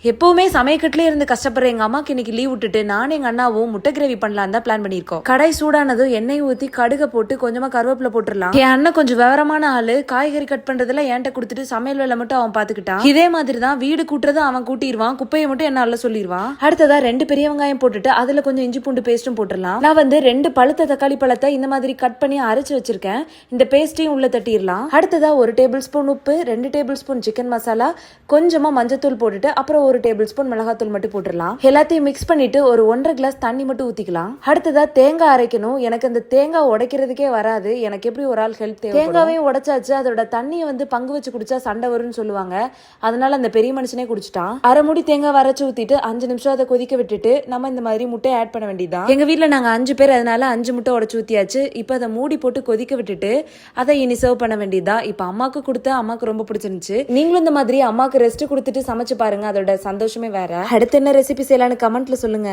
எப்பவுமே சமயக்கட்டிலே இருந்து கஷ்டப்படுற எங்க அம்மாக்கு இன்னைக்கு லீவ் விட்டுட்டு நானும் எங்க அண்ணாவும் முட்டை கிரேவி பண்ணலாம் தான் பிளான் பண்ணிருக்கோம். கடை சூடானதும் எண்ணெய் ஊத்தி கடுக போட்டு கொஞ்சமா கருவேப்பிலை போட்டுடலாம். என் அண்ணன் கொஞ்சம் விவரமான ஆளு, காய்கறி கட் பண்றதுல என்கிட்ட கொடுத்துட்டு சமையல் வேலை மட்டும் அவன் பாத்துக்கிட்டான். இதே மாதிரி தான் வீடு கூட்டுறது அவன் கூட்டிடுவான், குப்பையை மட்டும் என்ன அல்ல சொல்லிடுவான். அடுத்ததா 2 பெரிய வெங்காயம் போட்டுட்டு அதுல கொஞ்சம் இஞ்சி பூண்டு பேஸ்டும் போட்டுடலாம். நான் 2 பழுத்த தக்காளி பழத்தை இந்த மாதிரி கட் பண்ணி அரைச்சு வச்சிருக்கேன். இந்த பேஸ்டையும் உள்ள தட்டிடலாம். அடுத்ததா 1 டேபிள் ஸ்பூன் உப்பு, 2 டேபிள் ஸ்பூன் சிக்கன் மசாலா, கொஞ்சமா மஞ்சத்தூள் போட்டுட்டு அப்புறம் 1 டேபிள் ஸ்பூன் மிளகாத்தூள் மட்டும் போட்டுடலாம். எல்லாத்தையும் மிக்ஸ் பண்ணிட்டு ஒரு 1.5 கிளாஸ் தண்ணி மட்டும் ஊத்திக்கலாம். அடுத்ததா தேங்காய் அரைக்கணும். எனக்கு அந்த தேங்காய் உடைக்கிறதுக்கே வராது. எனக்கு எப்படி ஒரு ஆள் ஹெல்ப் தேவை. தேங்காவையும் உடைச்சாச்சு. அதோட தண்ணியை பங்கு வச்சு குடிச்சா சண்டை வரும்னு சொல்லுவாங்க. அதனால அந்த பெரிய மனுஷனே குடிச்சிட்டான். அரை மூடி தேங்காய் அரைச்சு ஊத்திட்டு 5 நிமிஷம் அதை கொதிக்க விட்டுட்டு நம்ம இந்த மாதிரி முட்டையை ஆட் பண்ண வேண்டியதான். எங்க வீட்டுல நாங்க 5 பேர், அதனால 5 முட்டை உடைச்சு ஊத்தியாச்சு. இப்ப அதை மூடி போட்டு கொதிக்க விட்டுட்டு அதை இனி சர்வ் பண்ண வேண்டியதா. இப்ப அம்மாக்கு கொடுத்த அம்மாக்கு ரொம்ப பிடிச்சிருந்துச்சு. நீங்களும் இந்த மாதிரி அம்மாக்கு ரெஸ்ட் கொடுத்துட்டு சமைச்சு பாருங்க. அதோட சந்தோஷமே வேற. அடுத்து என்ன ரெசிபி செய்யலாம்னு கமெண்ட்ல சொல்லுங்க.